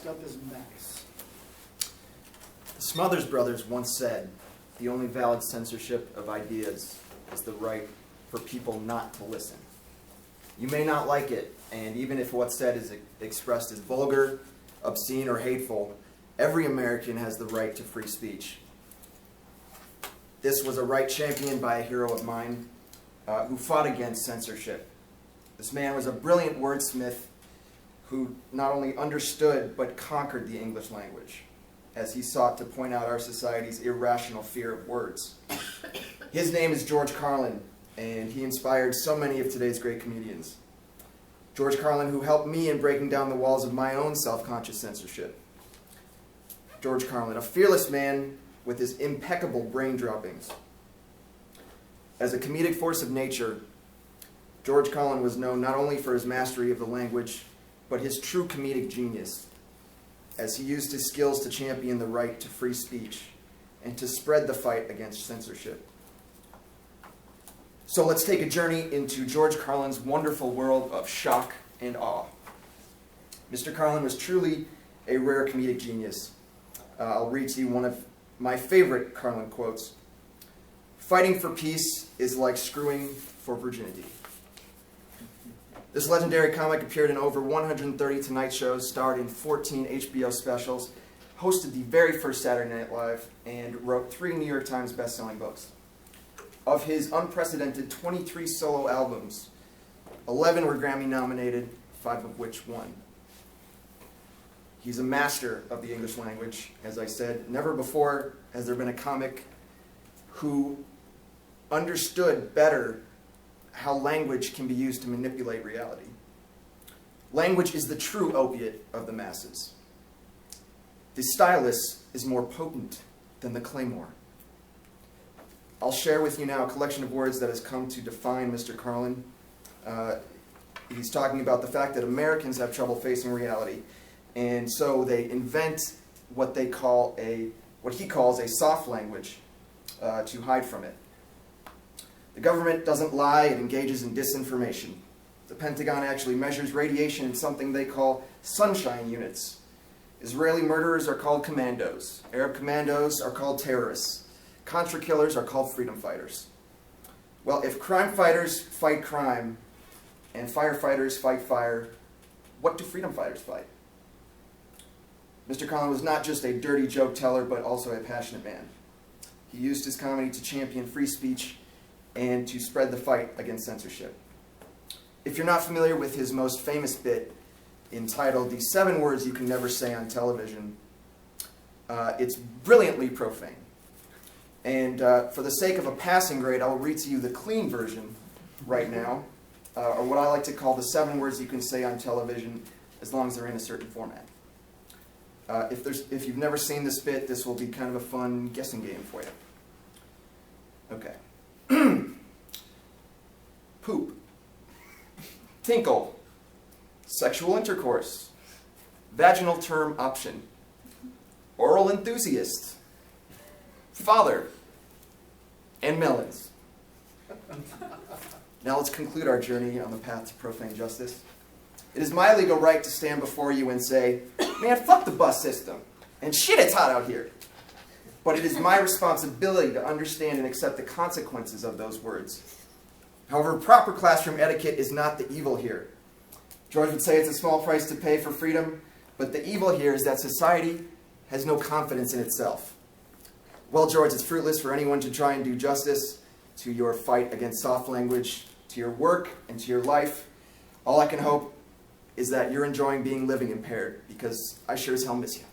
Next up is Max. The Smothers Brothers once said, the only valid censorship of ideas is the right for people not to listen. You may not like it, and even if what's said is expressed as vulgar, obscene, or hateful, every American has the right to free speech. This was a right championed by a hero of mine who fought against censorship. This man was a brilliant wordsmith who not only understood but conquered the English language as he sought to point out our society's irrational fear of words. His name is George Carlin, and he inspired so many of today's great comedians. George Carlin, who helped me in breaking down the walls of my own self-conscious censorship. George Carlin, a fearless man with his impeccable brain droppings. As a comedic force of nature, George Carlin was known not only for his mastery of the language, but his true comedic genius, as he used his skills to champion the right to free speech and to spread the fight against censorship. So let's take a journey into George Carlin's wonderful world of shock and awe. Mr. Carlin was truly a rare comedic genius. I'll read to you one of my favorite Carlin quotes. "Fighting for peace is like screwing for virginity." This legendary comic appeared in over 130 Tonight Shows, starred in 14 HBO specials, hosted the very first Saturday Night Live, and wrote 3 New York Times best-selling books. Of his unprecedented 23 solo albums, 11 were Grammy nominated, 5 of which won. He's a master of the English language, as I said. Never before has there been a comic who understood better how language can be used to manipulate reality. Language is the true opiate of the masses. The stylus is more potent than the claymore. I'll share with you now a collection of words that has come to define Mr. Carlin. He's talking about the fact that Americans have trouble facing reality, and so they invent what he calls a soft language to hide from it. The government doesn't lie, it engages in disinformation. The Pentagon actually measures radiation in something they call sunshine units. Israeli murderers are called commandos. Arab commandos are called terrorists. Contra killers are called freedom fighters. Well, if crime fighters fight crime and firefighters fight fire, what do freedom fighters fight? Mr. Carlin was not just a dirty joke teller, but also a passionate man. He used his comedy to champion free speech and to spread the fight against censorship. If you're not familiar with his most famous bit entitled "The 7 Words You Can Never Say on Television," it's brilliantly profane. And for the sake of a passing grade, I'll read to you the clean version right now, or what I like to call the 7 words you can say on television as long as they're in a certain format. If you've never seen this bit, this will be kind of a fun guessing game for you. Okay. Poop. Tinkle. Sexual intercourse. Vaginal term option. Oral enthusiast. Father. And melons. Now let's conclude our journey on the path to profane justice. It is my legal right to stand before you and say, man, fuck the bus system, and shit, it's hot out here. But it is my responsibility to understand and accept the consequences of those words. However, proper classroom etiquette is not the evil here. George would say it's a small price to pay for freedom, but the evil here is that society has no confidence in itself. Well, George, it's fruitless for anyone to try and do justice to your fight against soft language, to your work, and to your life. All I can hope is that you're enjoying being living impaired, because I sure as hell miss you.